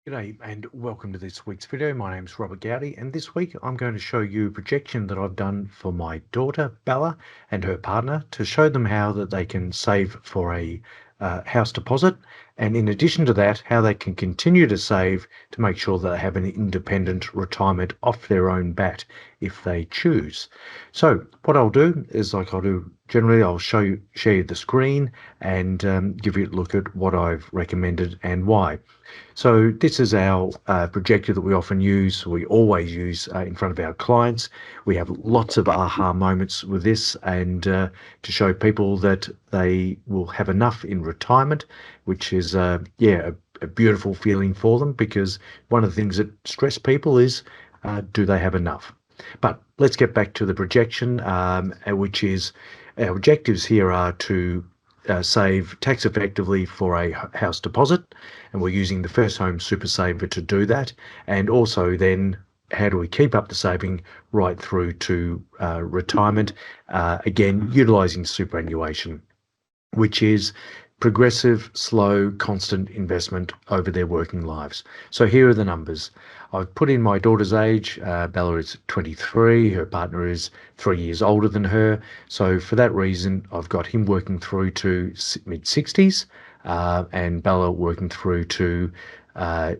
G'day and welcome to this week's video. My name's Robert Gowdy, and this week I'm going to show you a projection that I've done for my daughter Bella and her partner to show them how that they can save for a house deposit, and in addition to that, how they can continue to save to make sure that they have an independent retirement off their own bat if they choose. So what I'll do is, like I'll do generally, I'll share you the screen and give you a look at what I've recommended and why. So this is our projector that we often use, we always use in front of our clients. We have lots of aha moments with this, and to show people that they will have enough in retirement, which is a beautiful feeling for them, because one of the things that stress people is, do they have enough? But let's get back to the projection, which is our objectives here are to save tax effectively for a house deposit, and we're using the First Home Super Saver to do that. And also then, how do we keep up the saving right through to retirement, again utilizing superannuation, which is progressive, slow, constant investment over their working lives. So here are the numbers. I've put in my daughter's age. Bella is 23. Her partner is 3 years older than her. So for that reason, I've got him working through to mid-60s, and Bella working through to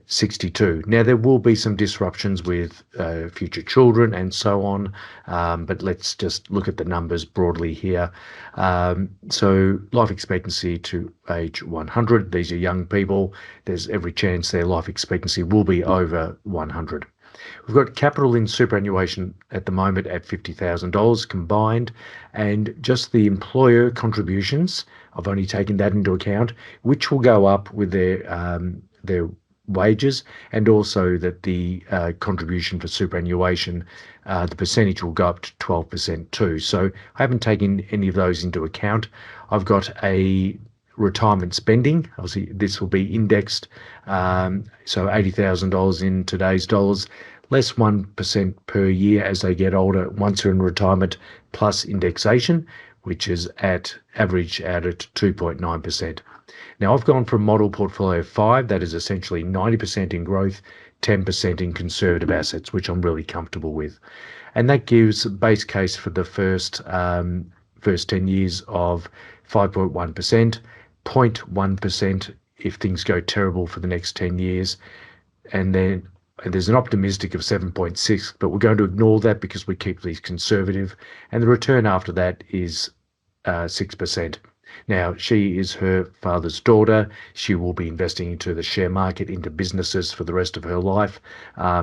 62. Now, there will be some disruptions with future children and so on, but let's just look at the numbers broadly here. So life expectancy to age 100, these are young people. There's every chance their life expectancy will be over 100. We've got capital in superannuation at the moment at $50,000 combined, and just the employer contributions, I've only taken that into account, which will go up with their wages, and also that the contribution for superannuation, the percentage will go up to 12% too. So I haven't taken any of those into account. I've got a retirement spending. Obviously, this will be indexed, so $80,000 in today's dollars, less 1% per year as they get older once they're in retirement, plus indexation, which is at average out at 2.9%. Now, I've gone for a model portfolio of 5, that is essentially 90% in growth, 10% in conservative assets, which I'm really comfortable with. And that gives a base case for the first 10 years of 5.1%, 0.1% if things go terrible for the next 10 years, and then there's an optimistic of 7.6, but we're going to ignore that because we keep these conservative, and the return after that is 6%. Now, she is her father's daughter. She will be investing into the share market, into businesses for the rest of her life.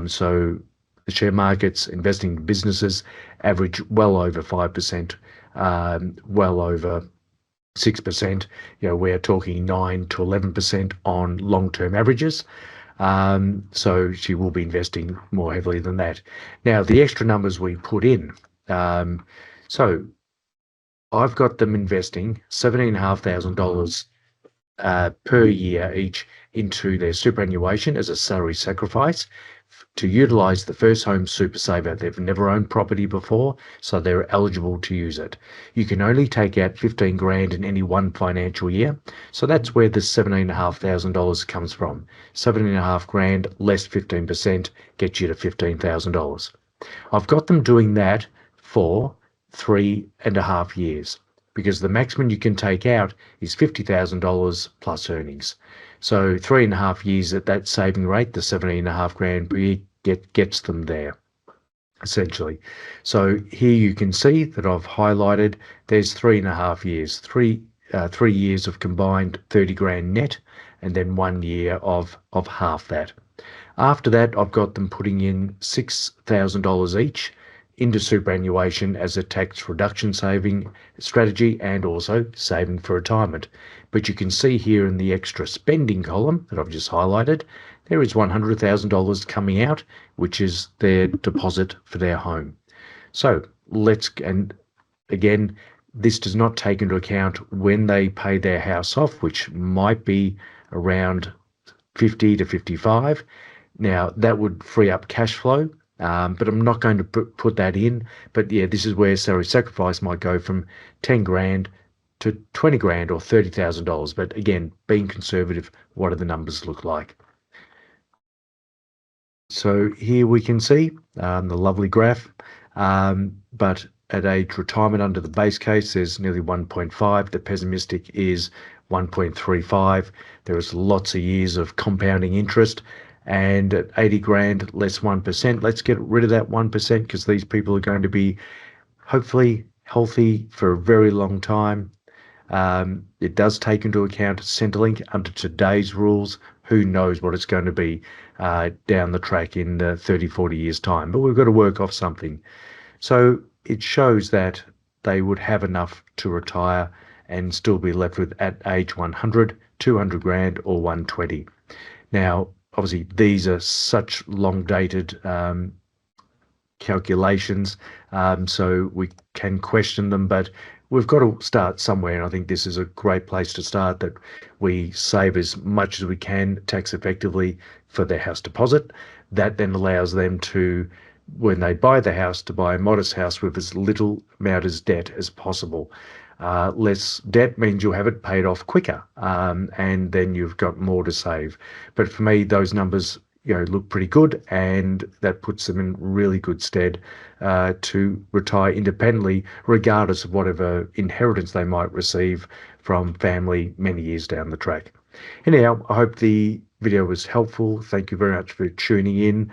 So the share markets, investing in businesses, average well over 5%, well over 6%. We're talking 9 to 11% on long-term averages. So she will be investing more heavily than that. Now, the extra numbers we put in. So I've got them investing $17,500 per year each into their superannuation as a salary sacrifice to utilize the First Home Super Saver. They've never owned property before, so they're eligible to use it. You can only take out 15 grand in any one financial year, so that's where the $17,500 comes from. 17.5 grand less 15% gets you to $15,000. I've got them doing that for 3.5 years, because the maximum you can take out is $50,000 plus earnings. So 3.5 years at that saving rate, the 17.5 grand per year gets them there, essentially. So here you can see that I've highlighted there's 3.5 years, 3 years of combined 30 grand net, and then 1 year of half that. After that, I've got them putting in $6,000 each into superannuation as a tax reduction saving strategy, and also saving for retirement. But you can see here in the extra spending column that I've just highlighted, there is $100,000 coming out, which is their deposit for their home. So and again, this does not take into account when they pay their house off, which might be around 50 to 55. Now, that would free up cash flow, but I'm not going to put that in. But yeah, this is where salary sacrifice might go from 10 grand to 20 grand or $30,000. But again, being conservative, what do the numbers look like? So here we can see the lovely graph, but at age retirement under the base case, there's nearly 1.5. The pessimistic is 1.35. There is lots of years of compounding interest, and at 80 grand, less 1%. Let's get rid of that 1% because these people are going to be hopefully healthy for a very long time. It does take into account Centrelink under today's rules. Who knows what it's going to be down the track in 30, 40 years' time. But we've got to work off something. So it shows that they would have enough to retire and still be left with at age 100, 200 grand or 120. Now, obviously, these are such long dated calculations, so we can question them, but we've got to start somewhere, and I think this is a great place to start, that we save as much as we can tax effectively for their house deposit. That then allows them to, when they buy the house, to buy a modest house with as little amount as debt as possible. Less debt means you'll have it paid off quicker, and then you've got more to save. But for me, those numbers look pretty good, and that puts them in really good stead to retire independently, regardless of whatever inheritance they might receive from family many years down the track. Anyhow, I hope the video was helpful. Thank you very much for tuning in.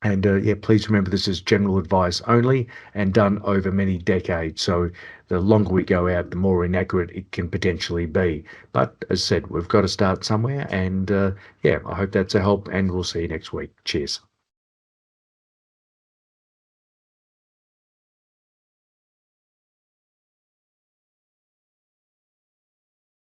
And yeah, please remember this is general advice only and done over many decades. So the longer we go out, the more inaccurate it can potentially be. But as I said, we've got to start somewhere. And yeah, I hope that's a help, and we'll see you next week. Cheers.